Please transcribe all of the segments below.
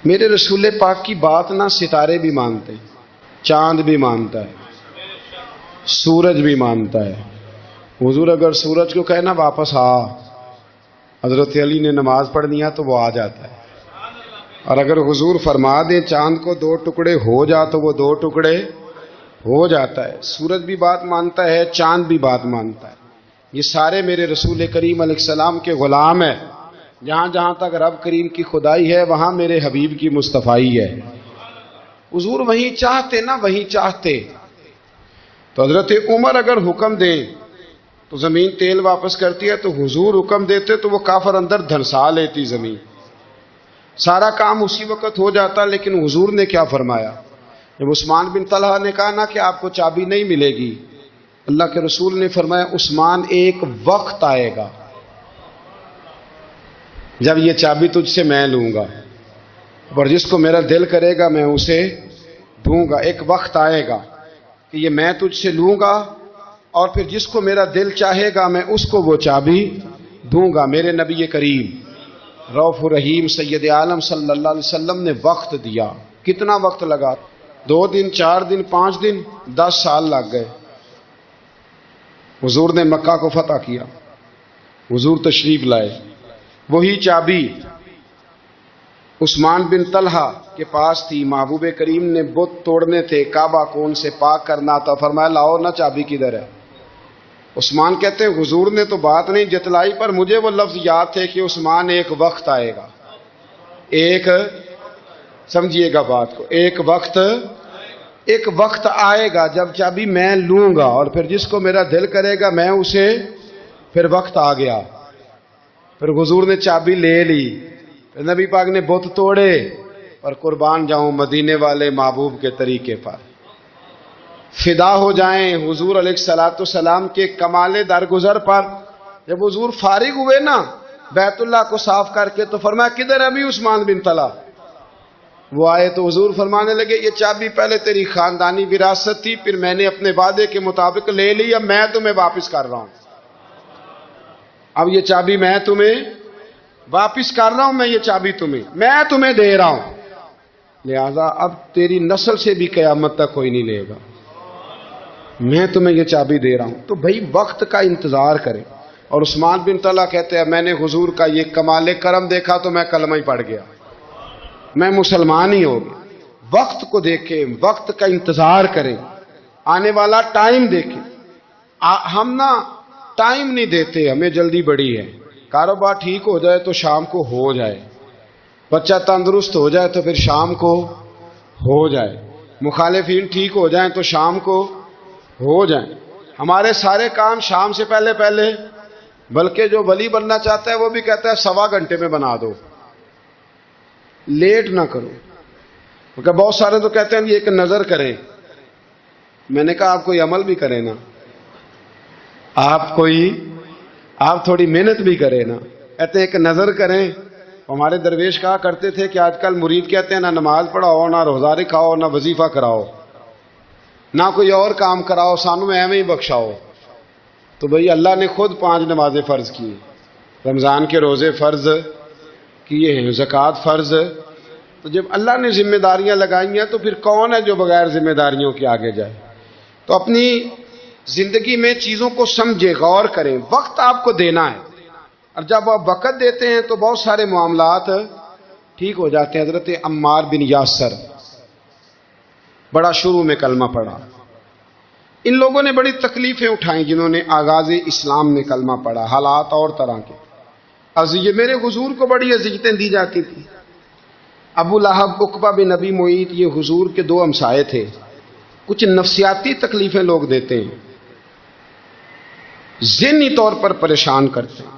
میرے رسول پاک کی بات نہ ستارے بھی مانتے ہیں، چاند بھی مانتا ہے، سورج بھی مانتا ہے۔ حضور اگر سورج کو کہنا واپس آ، حضرت علی نے نماز پڑھنی ہے تو وہ آ جاتا ہے، اور اگر حضور فرما دیں چاند کو دو ٹکڑے ہو جا تو وہ دو ٹکڑے ہو جاتا ہے۔ سورج بھی بات مانتا ہے، چاند بھی بات مانتا ہے۔ یہ سارے میرے رسول کریم علیہ السلام کے غلام ہیں۔ جہاں جہاں تک رب کریم کی خدائی ہے وہاں میرے حبیب کی مصطفائی ہے۔ حضور وہیں چاہتے نا وہیں چاہتے، تو حضرت عمر اگر حکم دیں تو زمین تیل واپس کرتی ہے، تو حضور حکم دیتے تو وہ کافر اندر دھنسا لیتی زمین، سارا کام اسی وقت ہو جاتا۔ لیکن حضور نے کیا فرمایا؟ جب عثمان بن طلحہ نے کہا نا کہ آپ کو چابی نہیں ملے گی، اللہ کے رسول نے فرمایا عثمان ایک وقت آئے گا جب یہ چابی تجھ سے میں لوں گا، اور جس کو میرا دل کرے گا میں اسے دوں گا۔ ایک وقت آئے گا کہ یہ میں تجھ سے لوں گا، اور پھر جس کو میرا دل چاہے گا میں اس کو وہ چابی دوں گا۔ میرے نبی کریم رؤوف الرحیم سید عالم صلی اللہ علیہ وسلم نے وقت دیا۔ کتنا وقت لگا؟ 2 دن، 4 دن، 5 دن، 10 سال لگ گئے۔ حضور نے مکہ کو فتح کیا، حضور تشریف لائے، وہی چابی عثمان بن طلحہ کے پاس تھی۔ محبوب کریم نے بت توڑنے تھے، کعبہ کون سے پاک کرنا تھا، فرمایا لاؤ نا چابی کدھر ہے؟ عثمان کہتے ہیں حضور نے تو بات نہیں جتلائی، پر مجھے وہ لفظ یاد تھے کہ عثمان ایک وقت آئے گا، ایک، سمجھیے گا بات کو، ایک وقت آئے گا جب چابی میں لوں گا، اور پھر جس کو میرا دل کرے گا میں اسے، پھر وقت آ گیا، پھر حضور نے چابی لے لی، پھر نبی پاک نے بت توڑے، اور قربان جاؤں مدینے والے محبوب کے طریقے پر فدا ہو جائیں حضور علیہ الصلوۃ والسلام کے کمال درگزر پر۔ جب حضور فارغ ہوئے نا بیت اللہ کو صاف کر کے، تو فرمایا کدھر ہے ابھی عثمان بن طلحہ؟ وہ آئے تو حضور فرمانے لگے یہ چابی پہلے تیری خاندانی وراثت تھی، پھر میں نے اپنے وعدے کے مطابق لے لی، اب میں تمہیں واپس کر رہا ہوں، اب یہ چابی میں تمہیں واپس کر رہا ہوں، میں یہ چابی میں تمہیں دے رہا ہوں، لہذا اب تیری نسل سے بھی قیامت تک کوئی نہیں لے گا، میں تمہیں یہ چابی دے رہا ہوں۔ تو بھائی وقت کا انتظار کرے۔ اور عثمان بن طلحہ کہتے ہیں میں نے حضور کا یہ کمال کرم دیکھا تو میں کلمہ ہی پڑھ گیا، میں مسلمان ہی ہو گیا۔ وقت کو دیکھیں، وقت کا انتظار کریں، آنے والا ٹائم دیکھیں۔ ہم نا ٹائم نہیں دیتے، ہمیں جلدی بڑی ہے، کاروبار ٹھیک ہو جائے تو شام کو ہو جائے، بچہ تندرست ہو جائے تو پھر شام کو ہو جائے، مخالفین ٹھیک ہو جائیں تو شام کو ہو جائیں۔ ہمارے سارے کام شام سے پہلے پہلے، بلکہ جو ولی بننا چاہتا ہے وہ بھی کہتا ہے 1.25 گھنٹے میں بنا دو، لیٹ نہ کرو۔ کیونکہ بہت سارے تو کہتے ہیں یہ ایک نظر کریں، میں نے کہا آپ کوئی عمل بھی کریں نا، آپ تھوڑی محنت بھی کریں نا، کہتے ہیں ایک نظر کریں۔ ہمارے درویش کہا کرتے تھے کہ آج کل مرید کہتے ہیں نہ نماز پڑھاؤ، نہ روزہ رکھاؤ، نہ وظیفہ کراؤ، نہ کوئی اور کام کراؤ، سانو ایویں ہی بخشاؤ۔ تو بھئی اللہ نے خود 5 نمازیں فرض کی، رمضان کے روزے فرض کیے ہیں، زکوٰۃ فرض۔ تو جب اللہ نے ذمہ داریاں لگائی ہیں تو پھر کون ہے جو بغیر ذمہ داریوں کے آگے جائے؟ تو اپنی زندگی میں چیزوں کو سمجھے، غور کریں، وقت آپ کو دینا ہے، اور جب آپ وقت دیتے ہیں تو بہت سارے معاملات ٹھیک ہو جاتے ہیں۔ حضرت عمار بن یاسر بڑا شروع میں کلمہ پڑھا، ان لوگوں نے بڑی تکلیفیں اٹھائیں جنہوں نے آغاز اسلام میں کلمہ پڑھا، حالات اور طرح کے اذیت، میرے حضور کو بڑی اذیتیں دی جاتی تھیں۔ ابو لہب، عقبہ بن ابی معیط، یہ حضور کے 2 ہمسائے تھے۔ کچھ نفسیاتی تکلیفیں لوگ دیتے ہیں، ذہنی طور پر پریشان کرتے ہیں،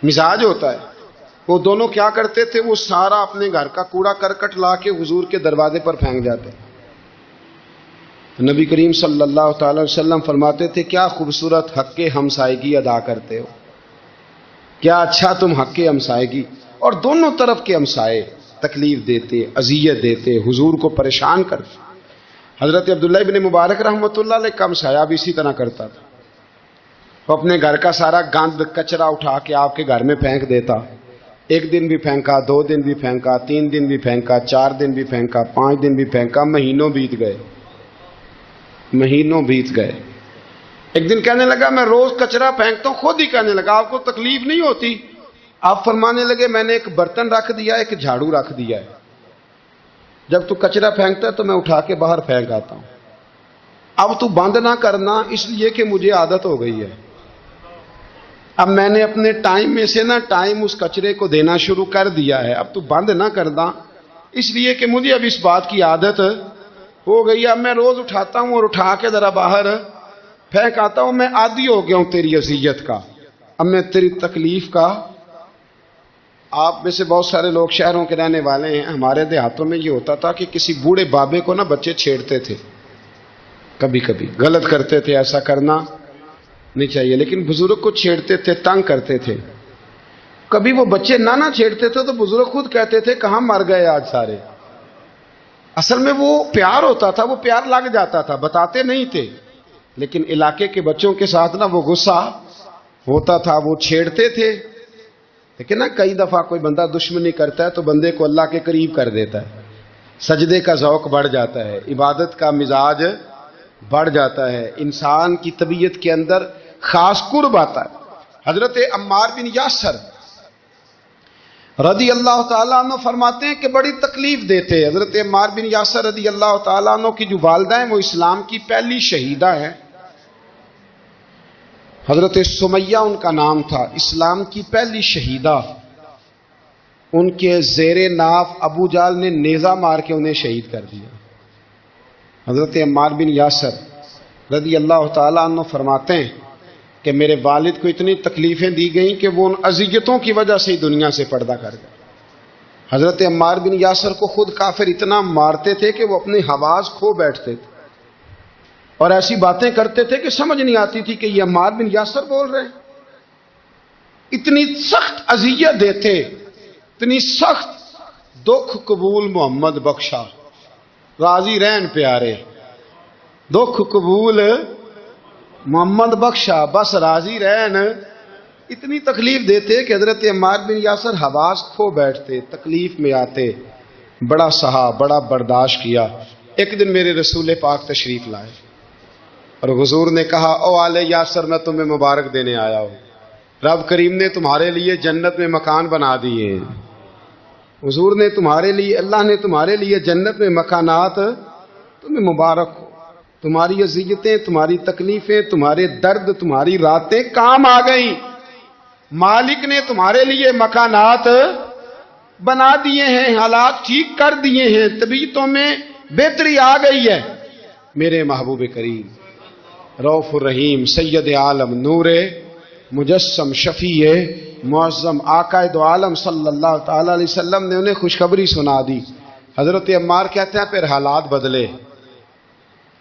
مزاج ہوتا ہے۔ وہ دونوں کیا کرتے تھے؟ وہ سارا اپنے گھر کا کوڑا کرکٹ لا کے حضور کے دروازے پر پھینک جاتے۔ نبی کریم صلی اللہ تعالی وسلم فرماتے تھے کیا خوبصورت حق کے ہمسائیگی ادا کرتے ہو، کیا اچھا تم حق کے ہمسائیگی۔ اور دونوں طرف کے ہمسائے تکلیف دیتے، اذیت دیتے، حضور کو پریشان کرتے۔ حضرت عبداللہ ابن مبارک رحمۃ اللہ علیہ کا ہمسایہ بھی اسی طرح کرتا تھا، وہ اپنے گھر کا سارا گند کچرا اٹھا کے آپ کے گھر میں پھینک دیتا، ایک دن بھی پھینکا، 2 دن بھی پھینکا، 3 دن بھی پھینکا، 4 دن بھی پھینکا، 5 دن بھی پھینکا، مہینوں بیت گئے، مہینوں بیت گئے۔ ایک دن کہنے لگا میں روز کچرا پھینکتا ہوں، خود ہی کہنے لگا آپ کو تکلیف نہیں ہوتی؟ آپ فرمانے لگے میں نے ایک برتن رکھ دیا، ایک جھاڑو رکھ دیا ہے، جب تو کچرا پھینکتا ہے تو میں اٹھا کے باہر پھینک آتا ہوں، اب تو بند نہ کرنا، اس لیے کہ مجھے عادت ہو گئی ہے۔ اب میں نے اپنے ٹائم میں سے نا ٹائم اس کچرے کو دینا شروع کر دیا ہے، اب تو بند نہ کرنا، اس لیے کہ مجھے اب اس بات کی عادت ہو گئی ہے، اب میں روز اٹھاتا ہوں اور اٹھا کے ذرا باہر پھینک آتا ہوں، میں عادی ہو گیا ہوں تیری اذیت کا، اب میں تیری تکلیف کا۔ آپ میں سے بہت سارے لوگ شہروں کے رہنے والے ہیں، ہمارے دیہاتوں میں یہ ہوتا تھا کہ کسی بوڑھے بابے کو نا بچے چھیڑتے تھے، کبھی کبھی غلط کرتے تھے، ایسا کرنا نہیں چاہیے، لیکن بزرگ کو چھیڑتے تھے، تنگ کرتے تھے۔ کبھی وہ بچے نہ چھیڑتے تھے تو بزرگ خود کہتے تھے کہاں مر گئے آج سارے۔ اصل میں وہ پیار ہوتا تھا، وہ پیار لگ جاتا تھا، بتاتے نہیں تھے، لیکن علاقے کے بچوں کے ساتھ نا وہ غصہ ہوتا تھا، وہ چھیڑتے تھے۔ لیکن نا کئی دفعہ کوئی بندہ دشمنی کرتا ہے تو بندے کو اللہ کے قریب کر دیتا ہے، سجدے کا ذوق بڑھ جاتا ہے، عبادت کا مزاج بڑھ جاتا ہے، انسان کی طبیعت کے اندر خاص قرب آتا ہے۔ حضرت عمار بن یاسر رضی اللہ تعالیٰ عنہ فرماتے ہیں کہ بڑی تکلیف دیتے۔ حضرت عمار بن یاسر رضی اللہ تعالیٰ عنہ کی جو والدہ ہیں وہ اسلام کی پہلی شہیدہ ہیں، حضرت سمیہ ان کا نام تھا، اسلام کی پہلی شہیدہ۔ ان کے زیر ناف ابو جہل نے نیزہ مار کے انہیں شہید کر دیا۔ حضرت عمار بن یاسر رضی اللہ تعالیٰ عنہ فرماتے ہیں کہ میرے والد کو اتنی تکلیفیں دی گئیں کہ وہ ان اذیتوں کی وجہ سے ہی دنیا سے پردہ کر گئے۔ حضرت عمار بن یاسر کو خود کافر اتنا مارتے تھے کہ وہ اپنی حواس کھو بیٹھتے تھے اور ایسی باتیں کرتے تھے کہ سمجھ نہیں آتی تھی کہ یہ عمار بن یاسر بول رہے ہیں۔ اتنی سخت اذیت دیتے، اتنی سخت۔ دکھ قبول محمد بخشا، راضی رہن پیارے، دکھ قبول محمد بخشا، بس راضی رہن۔ اتنی تکلیف دیتے کہ حضرت عمار بن یاسر حواس کھو بیٹھتے، تکلیف میں آتے، بڑا سہا، بڑا برداشت کیا۔ ایک دن میرے رسول پاک تشریف لائے اور حضور نے کہا او آل یاسر میں تمہیں مبارک دینے آیا ہوں، رب کریم نے تمہارے لیے جنت میں مکان بنا دیے ہیں۔ حضور نے تمہارے لیے، اللہ نے تمہارے لیے جنت میں مکانات، تمہیں مبارک ہو، تمہاری اذیتیں، تمہاری تکلیفیں، تمہارے درد، تمہاری راتیں کام آ گئیں، مالک نے تمہارے لیے مکانات بنا دیے ہیں، حالات ٹھیک کر دیے ہیں، طبیعتوں میں بہتری آ گئی ہے۔ میرے محبوب کریم رؤوف الرحیم سید عالم نور مجسم شفیع معظم آقا دو عالم صلی اللہ تعالی علیہ وسلم نے انہیں خوشخبری سنا دی۔ حضرت عمار کہتے ہیں پھر حالات بدلے،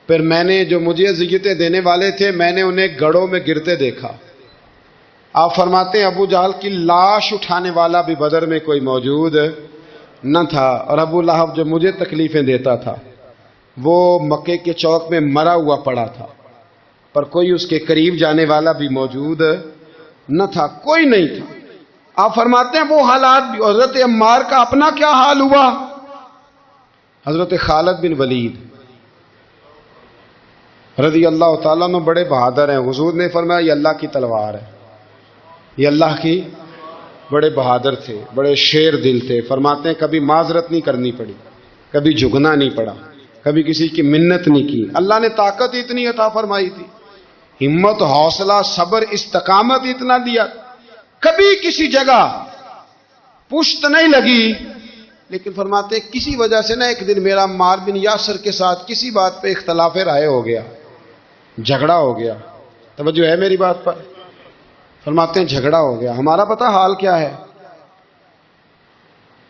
پھر میں نے جو مجھے اذیتیں دینے والے تھے میں نے انہیں گڑھوں میں گرتے دیکھا۔ آپ فرماتے ہیں ابو جہل کی لاش اٹھانے والا بھی بدر میں کوئی موجود نہ تھا، اور ابو لہب جو مجھے تکلیفیں دیتا تھا وہ مکے کے چوک میں مرا ہوا پڑا تھا، پر کوئی اس کے قریب جانے والا بھی موجود نہ تھا، کوئی نہیں تھا۔ آپ فرماتے ہیں وہ حالات بھی۔ حضرت عمار کا اپنا کیا حال ہوا؟ حضرت خالد بن ولید رضی اللہ تعالیٰ عنہ بڑے بہادر ہیں، حضور نے فرمایا یہ اللہ کی تلوار ہے، یہ اللہ کی، بڑے بہادر تھے، بڑے شیر دل تھے۔ فرماتے ہیں کبھی معذرت نہیں کرنی پڑی، کبھی جھکنا نہیں پڑا، کبھی کسی کی منت نہیں کی، اللہ نے طاقت اتنی عطا فرمائی تھی، ہمت، حوصلہ، صبر، استقامت اتنا دیا، کبھی کسی جگہ پشت نہیں لگی۔ لیکن فرماتے ہیں کسی وجہ سے نا ایک دن میرا عمار بن یاسر کے ساتھ کسی بات پہ اختلاف رائے ہو گیا، جھگڑا ہو گیا۔ توجہ ہے میری بات پر؟ فرماتے ہیں جھگڑا ہو گیا۔ ہمارا پتہ حال کیا ہے؟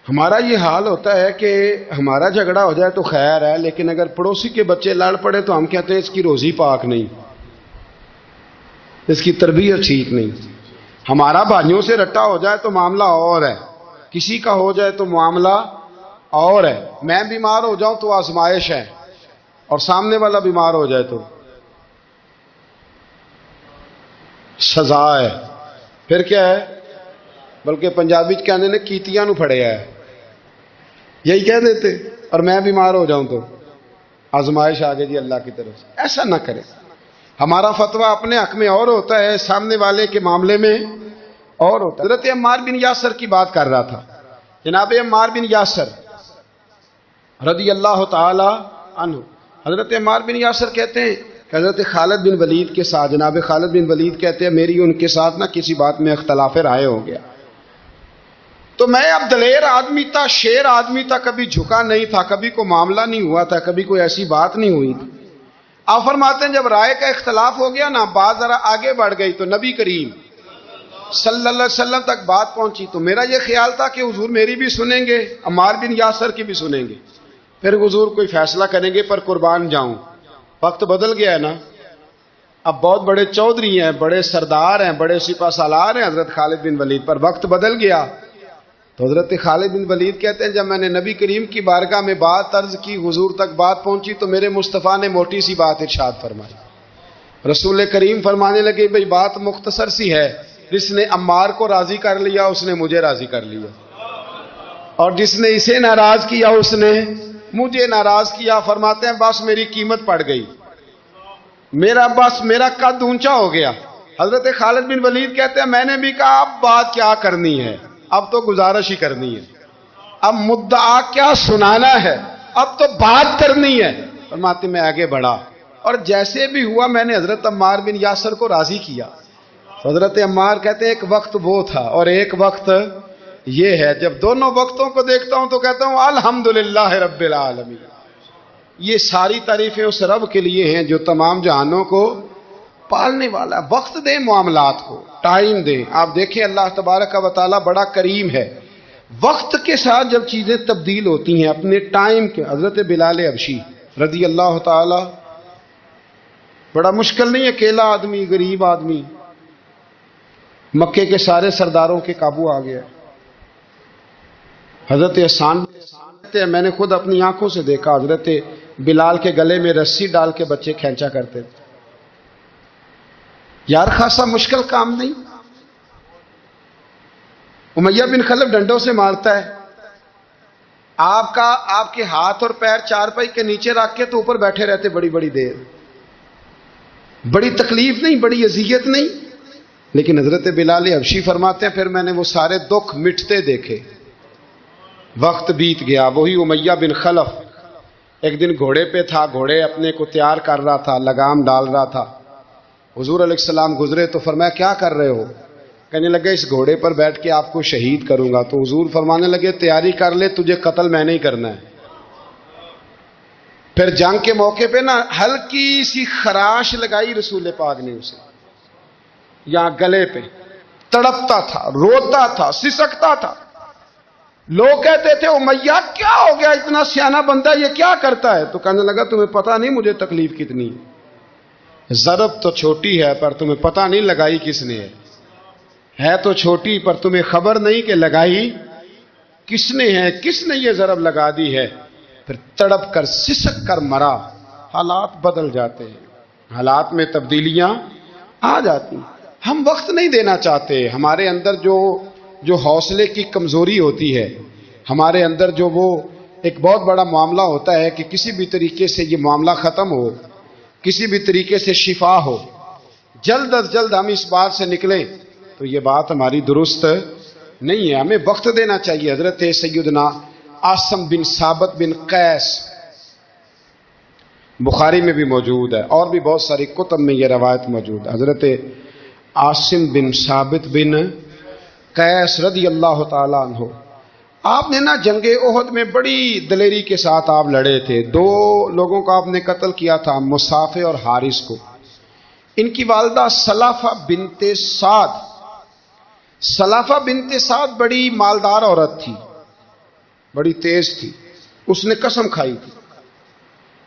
ہمارا یہ حال ہوتا ہے کہ ہمارا جھگڑا ہو جائے تو خیر ہے، لیکن اگر پڑوسی کے بچے لڑ پڑے تو ہم کہتے ہیں اس کی روزی پاک نہیں، اس کی تربیت ٹھیک نہیں۔ ہمارا بھائیوں سے رٹا ہو جائے تو معاملہ اور ہے، کسی کا ہو جائے تو معاملہ اور ہے۔ میں بیمار ہو جاؤں تو آزمائش ہے، اور سامنے والا بیمار ہو جائے تو سزا ہے۔ پھر کیا ہے؟ بلکہ پنجابی کہنے نے کیتیاں نو پھڑیا ہے، یہی کہہ دیتے، اور میں بیمار ہو جاؤں تو آزمائش آ گئی جی اللہ کی طرف سے۔ ایسا نہ کرے، ہمارا فتویٰ اپنے حق میں اور ہوتا ہے، سامنے والے کے معاملے میں اور ہوتا ہے۔ حضرت عمار بن یاسر کی بات کر رہا تھا، جناب عمار بن یاسر رضی اللہ تعالی عنہ، حضرت عمار بن یاسر کہتے ہیں کہ حضرت خالد بن ولید کے ساتھ، جناب خالد بن ولید کہتے ہیں میری ان کے ساتھ نہ کسی بات میں اختلاف رائے ہو گیا، تو میں اب دلیر آدمی تھا، شیر آدمی تھا، کبھی جھکا نہیں تھا، کبھی کوئی معاملہ نہیں ہوا تھا، کبھی کوئی ایسی بات نہیں ہوئی تھی۔ آپ فرماتے ہیں جب رائے کا اختلاف ہو گیا نا، بات ذرا آگے بڑھ گئی تو نبی کریم صلی اللہ علیہ وسلم تک بات پہنچی، تو میرا یہ خیال تھا کہ حضور میری بھی سنیں گے، عمار بن یاسر کی بھی سنیں گے، پھر حضور کوئی فیصلہ کریں گے، پر قربان جاؤں وقت بدل گیا ہے نا، اب بہت بڑے چودھری ہیں، بڑے سردار ہیں، بڑے سپہ سالار ہیں حضرت خالد بن ولید، پر وقت بدل گیا۔ تو حضرت خالد بن ولید کہتے ہیں جب میں نے نبی کریم کی بارگاہ میں بات عرض کی، حضور تک بات پہنچی، تو میرے مصطفیٰ نے موٹی سی بات ارشاد فرمائی۔ رسول کریم فرمانے لگے بھئی بات مختصر سی ہے، جس نے عمار کو راضی کر لیا اس نے مجھے راضی کر لیا، اور جس نے اسے ناراض کیا اس نے مجھے ناراض کیا۔ فرماتے ہیں بس میری قیمت پڑ گئی، میرا قد اونچا ہو گیا۔ حضرت خالد بن ولید کہتے ہیں میں نے بھی کہا اب بات کیا کرنی ہے، اب تو گزارش ہی کرنی ہے، اب مدعا کیا سنانا ہے، اب تو بات کرنی ہے۔ فرماتے میں آگے بڑھا، اور جیسے بھی ہوا میں نے حضرت عمار بن یاسر کو راضی کیا۔ حضرت عمار کہتے ہیں ایک وقت وہ تھا اور ایک وقت یہ ہے، جب دونوں وقتوں کو دیکھتا ہوں تو کہتا ہوں الحمدللہ رب العالمین، یہ ساری تعریفیں اس رب کے لیے ہیں جو تمام جہانوں کو پالنے والا ہے۔ وقت دیں معاملات کو، ٹائم دیں۔ آپ دیکھیں اللہ تبارک و تعالی بڑا کریم ہے، وقت کے ساتھ جب چیزیں تبدیل ہوتی ہیں اپنے ٹائم کے۔ حضرت بلال حبشی رضی اللہ تعالی، بڑا مشکل نہیں، اکیلا آدمی، غریب آدمی، مکے کے سارے سرداروں کے قابو آ گیا۔ حضرت حسان میں نے خود اپنی آنکھوں سے دیکھا، حضرت بلال کے گلے میں رسی ڈال کے بچے کھینچا کرتے تھے۔ یار خاصا مشکل کام نہیں۔ امیہ بن خلف ڈنڈوں سے مارتا ہے، آپ کے ہاتھ اور پیر چارپائی کے نیچے رکھ کے تو اوپر بیٹھے رہتے بڑی بڑی دیر، بڑی تکلیف نہیں، بڑی اذیت نہیں، لیکن حضرت بلال حبشی فرماتے ہیں پھر میں نے وہ سارے دکھ مٹتے دیکھے۔ وقت بیت گیا، وہی امیہ بن خلف ایک دن گھوڑے پہ تھا، گھوڑے اپنے کو تیار کر رہا تھا، لگام ڈال رہا تھا۔ حضور علیہ السلام گزرے تو فرمایا کیا کر رہے ہو؟ کہنے لگے اس گھوڑے پر بیٹھ کے آپ کو شہید کروں گا۔ تو حضور فرمانے لگے تیاری کر لے، تجھے قتل میں نہیں کرنا ہے۔ پھر جنگ کے موقع پہ نا ہلکی سی خراش لگائی رسول پاک نے اسے، یہاں گلے پہ، تڑپتا تھا، روتا تھا، سسکتا تھا۔ لوگ کہتے تھے امیہ کیا ہو گیا، اتنا سیانہ بندہ یہ کیا کرتا ہے؟ تو کہنے لگا تمہیں پتہ نہیں مجھے تکلیف کتنی ہے، ضرب تو چھوٹی ہے پر تمہیں پتہ نہیں لگائی کس نے ہے تو چھوٹی پر تمہیں خبر نہیں کہ لگائی کس نے ہے، کس نے یہ ضرب لگا دی ہے۔ پھر تڑپ کر سسک کر مرا۔ حالات بدل جاتے ہیں، حالات میں تبدیلیاں آ جاتی ہیں۔ ہم وقت نہیں دینا چاہتے، ہمارے اندر جو حوصلے کی کمزوری ہوتی ہے، ہمارے اندر جو وہ ایک بہت بڑا معاملہ ہوتا ہے کہ کسی بھی طریقے سے یہ معاملہ ختم ہو، کسی بھی طریقے سے شفا ہو، جلد از جلد ہم اس بات سے نکلیں، تو یہ بات ہماری درست نہیں ہے۔ ہمیں وقت دینا چاہیے۔ حضرت سیدنا عاصم بن ثابت بن قیس، بخاری میں بھی موجود ہے اور بھی بہت ساری کتب میں یہ روایت موجود ہے۔ حضرت عاصم بن ثابت بن قیس رضی اللہ تعالیٰ عنہ، آپ نے نا جنگ احد میں بڑی دلیری کے ساتھ آپ لڑے تھے۔ دو لوگوں کو آپ نے قتل کیا تھا، مصافے اور حارث کو۔ ان کی والدہ سلافہ بنت سعد، سلافہ بنت سعد بڑی مالدار عورت تھی، بڑی تیز تھی۔ اس نے قسم کھائی تھی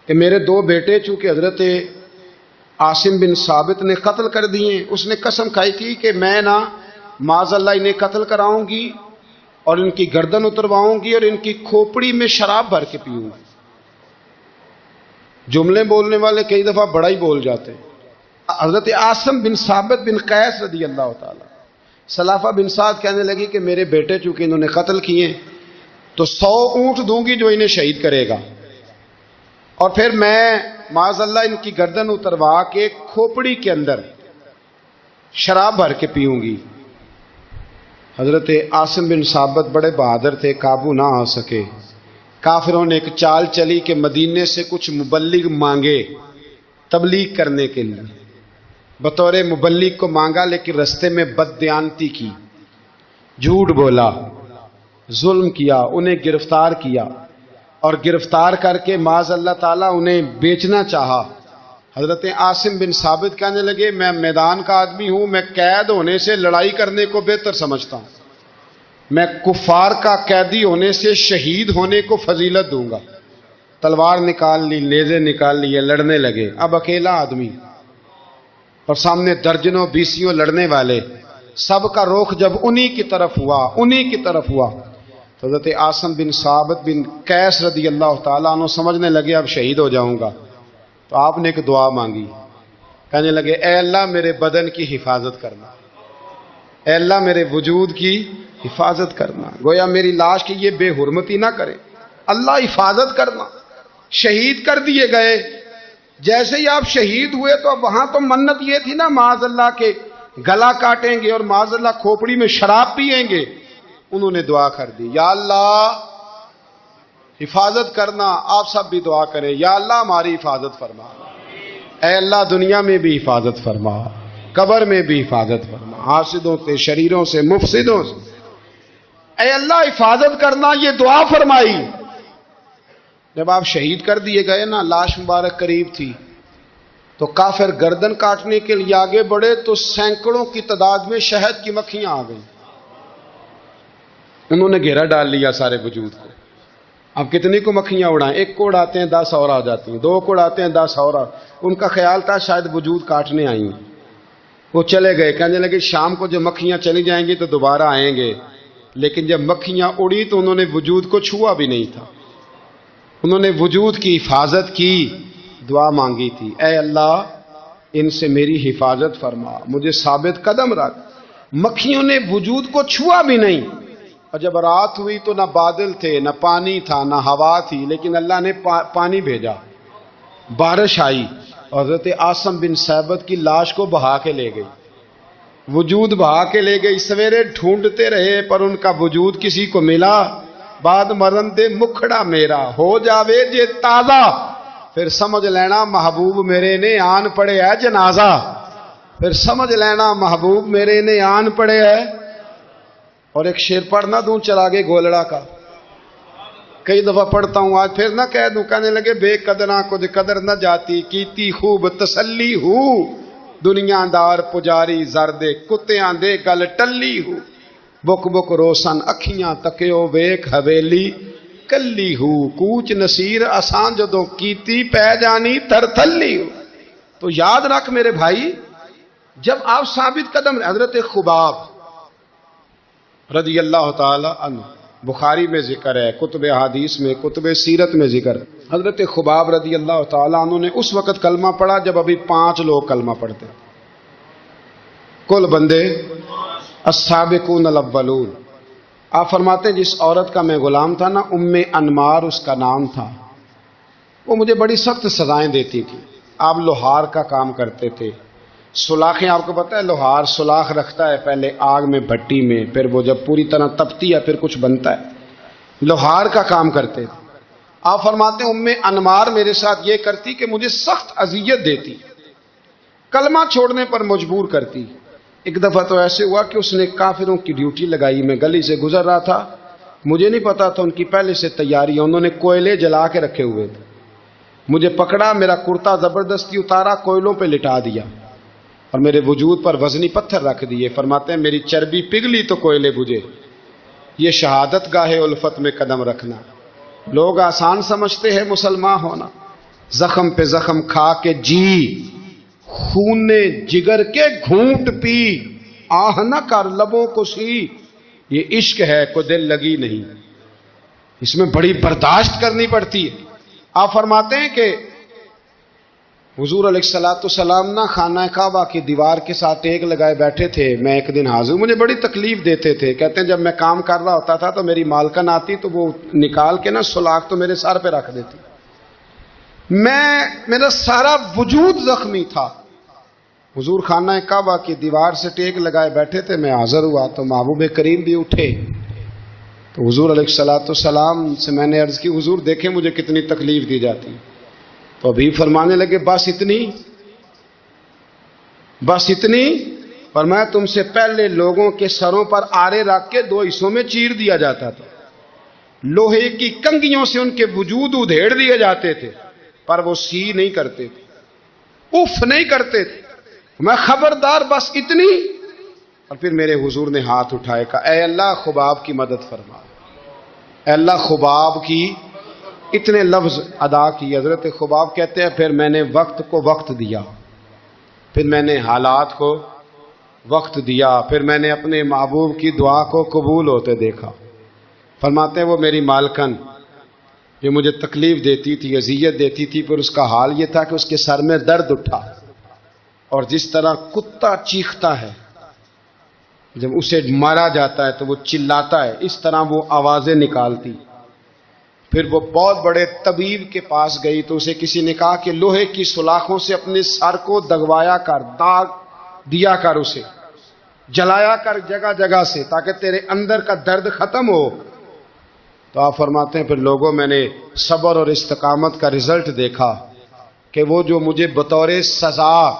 کہ میرے دو بیٹے چونکہ حضرت عاصم بن ثابت نے قتل کر دیے، اس نے قسم کھائی تھی کہ میں نا معاذ اللہ انہیں قتل کراؤں گی اور ان کی گردن اترواؤں گی اور ان کی کھوپڑی میں شراب بھر کے پیوں گی۔ جملے بولنے والے کئی دفعہ بڑا ہی بول جاتے ہیں۔ حضرت عاصم بن ثابت بن قیس رضی اللہ تعالی سلافہ بن سعد کہنے لگی کہ میرے بیٹے چونکہ انہوں نے قتل کیے تو 100 اونٹ دوں گی جو انہیں شہید کرے گا، اور پھر میں معاذ اللہ ان کی گردن اتروا کے کھوپڑی کے اندر شراب بھر کے پیوں گی۔ حضرت عاصم بن ثابت بڑے بہادر تھے، قابو نہ آ سکے۔ کافروں نے ایک چال چلی کہ مدینے سے کچھ مبلغ مانگے تبلیغ کرنے کے لیے، بطور مبلغ کو مانگا، لیکن رستے میں بددیانتی کی، جھوٹ بولا، ظلم کیا، انہیں گرفتار کیا، اور گرفتار کر کے معاذ اللہ تعالیٰ انہیں بیچنا چاہا۔ حضرت عاصم بن ثابت کہنے لگے میں میدان کا آدمی ہوں، میں قید ہونے سے لڑائی کرنے کو بہتر سمجھتا ہوں، میں کفار کا قیدی ہونے سے شہید ہونے کو فضیلت دوں گا۔ تلوار نکال لی، نیزے نکال لیے، لڑنے لگے۔ اب اکیلا آدمی اور سامنے درجنوں بیسیوں لڑنے والے، سب کا رخ جب انہی کی طرف ہوا تو حضرت عاصم بن ثابت بن قیس رضی اللہ تعالیٰ عنہ سمجھنے لگے اب شہید ہو جاؤں گا، تو آپ نے ایک دعا مانگی، کہنے لگے اے اللہ میرے بدن کی حفاظت کرنا، اے اللہ میرے وجود کی حفاظت کرنا، گویا میری لاش کی یہ بے حرمتی نہ کرے، اللہ حفاظت کرنا۔ شہید کر دیے گئے۔ جیسے ہی آپ شہید ہوئے تو اب وہاں تو منت یہ تھی نا معاذ اللہ کے گلا کاٹیں گے اور معاذ اللہ کھوپڑی میں شراب پیئیں گے۔ انہوں نے دعا کر دی، یا اللہ حفاظت کرنا۔ آپ سب بھی دعا کریں، یا اللہ ہماری حفاظت فرما، اے اللہ دنیا میں بھی حفاظت فرما، قبر میں بھی حفاظت فرما، حاسدوں سے، شریروں سے، مفسدوں سے، اے اللہ حفاظت کرنا۔ یہ دعا فرمائی۔ جب آپ شہید کر دیے گئے نا، لاش مبارک قریب تھی، تو کافر گردن کاٹنے کے لیے آگے بڑھے تو سینکڑوں کی تعداد میں شہد کی مکھیاں آ گئیں۔ انہوں نے گھیرا ڈال لیا سارے وجود کو۔ اب کتنی کو مکھیاں اڑائیں؟ ایک کو اڑاتے ہیں 10 اور آ جاتی ہیں، 2 کو اڑاتے ہیں 10 اور ان کا خیال تھا شاید وجود کاٹنے آئی ہیں۔ وہ چلے گئے، کہنے لگے شام کو جب مکھیاں چلی جائیں گی تو دوبارہ آئیں گے۔ لیکن جب مکھیاں اڑی تو انہوں نے وجود کو چھوا بھی نہیں تھا، انہوں نے وجود کی حفاظت کی، دعا مانگی تھی، اے اللہ ان سے میری حفاظت فرما، مجھے ثابت قدم رکھ۔ مکھیوں نے وجود کو چھوا بھی نہیں، اور جب رات ہوئی تو نہ بادل تھے، نہ پانی تھا، نہ ہوا تھی، لیکن اللہ نے پانی بھیجا، بارش آئی، اور حضرت عاصم بن ثابت کی لاش کو بہا کے لے گئی، وجود بہا کے لے گئی۔ سویرے ڈھونڈتے رہے پر ان کا وجود کسی کو ملا۔ بعد مرن دے مکھڑا میرا ہو جاوے جے تازہ، پھر سمجھ لینا محبوب میرے نے آن پڑے ہے جنازہ، پھر سمجھ لینا محبوب میرے نے آن پڑے ہے۔ اور ایک شعر پڑھنا دوں چراغے گولڑا کا، کئی دفعہ پڑھتا ہوں، آج پھر نہ کہہ دوں۔ کہنے لگے بے قدراں کچھ قدر نہ جاتی، کیتی خوب تسلی ہو، دنیا دار پجاری زردے کتیاں دے گل ٹلی ہو، بک بک روشن اکھیاں تکیو ویک حویلی کلی ہو، کوچ نصیر آسان جدوں کیتی پہ جانی تر تھلی ہو۔ تو یاد رکھ میرے بھائی، جب آپ ثابت قدم، حضرت خباب رضی اللہ تعالی عنہ، بخاری میں ذکر ہے، کتب حدیث میں، کتب سیرت میں ذکر ہے، حضرت خباب رضی اللہ تعالی عنہ نے اس وقت کلمہ پڑھا جب ابھی 5 لوگ کلمہ پڑھتے، کل بندے السابقون الاولون۔ آپ فرماتے ہیں جس عورت کا میں غلام تھا نا، ام انمار اس کا نام تھا، وہ مجھے بڑی سخت سزائیں دیتی تھی۔ آپ لوہار کا کام کرتے تھے، سلاخیں، آپ کو پتہ ہے لوہار سلاخ رکھتا ہے پہلے آگ میں بھٹی میں، پھر وہ جب پوری طرح تپتی ہے پھر کچھ بنتا ہے، لوہار کا کام کرتے تھے۔ آپ فرماتے ہیں ام انمار میرے ساتھ یہ کرتی کہ مجھے سخت اذیت دیتی، کلمہ چھوڑنے پر مجبور کرتی۔ ایک دفعہ تو ایسے ہوا کہ اس نے کافروں کی ڈیوٹی لگائی، میں گلی سے گزر رہا تھا، مجھے نہیں پتا تھا ان کی پہلے سے تیاری ہے، انہوں نے کوئلے جلا کے رکھے ہوئے تھے، مجھے پکڑا، میرا کرتا زبردستی اتارا، کوئلوں پہ لٹا دیا اور میرے وجود پر وزنی پتھر رکھ دیے۔ فرماتے ہیں میری چربی پگھلی تو کوئلے بجھے۔ یہ شہادت گاہ الفت میں قدم رکھنا لوگ آسان سمجھتے ہیں مسلمان ہونا، زخم پہ زخم کھا کے جی، خون جگر کے گھونٹ پی، آہ نہ کر لبوں کو سی، یہ عشق ہے کو دل لگی نہیں، اس میں بڑی برداشت کرنی پڑتی ہے۔ آپ فرماتے ہیں کہ حضور علیہ الصلوۃ والسلام نا خانہ کعبہ کی دیوار کے ساتھ ٹیک لگائے بیٹھے تھے. میں ایک دن حاضر، مجھے بڑی تکلیف دیتے تھے. کہتے ہیں جب میں کام کر رہا ہوتا تھا تو میری مالکن آتی تو وہ نکال کے نا سلاخ تو میرے سر پہ رکھ دیتی. میرا سارا وجود زخمی تھا. حضور خانہ کعبہ کی دیوار سے ٹیک لگائے بیٹھے تھے. میں حاضر ہوا تو محبوب کریم بھی اٹھے. تو حضور علیہ الصلوۃ والسلام سے میں نے عرض کی حضور دیکھیں مجھے کتنی تکلیف دی جاتی. تو ابھی فرمانے لگے بس اتنی. اور میں تم سے پہلے لوگوں کے سروں پر آرے رکھ کے 2 حصوں میں چیر دیا جاتا تھا. لوہے کی کنگھیوں سے ان کے وجود ادھیڑ دیے جاتے تھے پر وہ سی نہیں کرتے تھے، اف نہیں کرتے تھے. میں خبردار بس اتنی. اور پھر میرے حضور نے ہاتھ اٹھائے کہا اے اللہ خباب کی مدد فرما. اے اللہ خباب کی اتنے لفظ ادا کی. حضرت خباب کہتے ہیں پھر میں نے وقت کو وقت دیا، پھر میں نے حالات کو وقت دیا، پھر میں نے اپنے محبوب کی دعا کو قبول ہوتے دیکھا. فرماتے ہیں وہ میری مالکن جو مجھے تکلیف دیتی تھی، اذیت دیتی تھی، پھر اس کا حال یہ تھا کہ اس کے سر میں درد اٹھا. اور جس طرح کتا چیختا ہے جب اسے مارا جاتا ہے تو وہ چلاتا ہے، اس طرح وہ آوازیں نکالتی. پھر وہ بہت بڑے طبیب کے پاس گئی تو اسے کسی نے کہا کہ لوہے کی سلاخوں سے اپنے سر کو دگوایا کر، داغ دیا کر، اسے جلایا کر جگہ جگہ سے تاکہ تیرے اندر کا درد ختم ہو. تو آپ فرماتے ہیں پھر لوگوں میں نے صبر اور استقامت کا رزلٹ دیکھا کہ وہ جو مجھے بطور سزا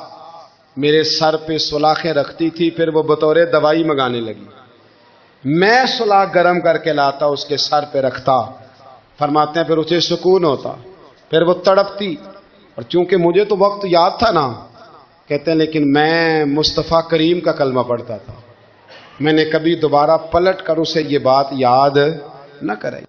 میرے سر پہ سلاخیں رکھتی تھی پھر وہ بطور دوائی منگانے لگی. میں سلاخ گرم کر کے لاتا اس کے سر پہ رکھتا. فرماتے ہیں پھر اسے سکون ہوتا، پھر وہ تڑپتی. اور چونکہ مجھے تو وقت یاد تھا نا، کہتے ہیں لیکن میں مصطفیٰ کریم کا کلمہ پڑھتا تھا، میں نے کبھی دوبارہ پلٹ کر اسے یہ بات یاد نہ کرائی.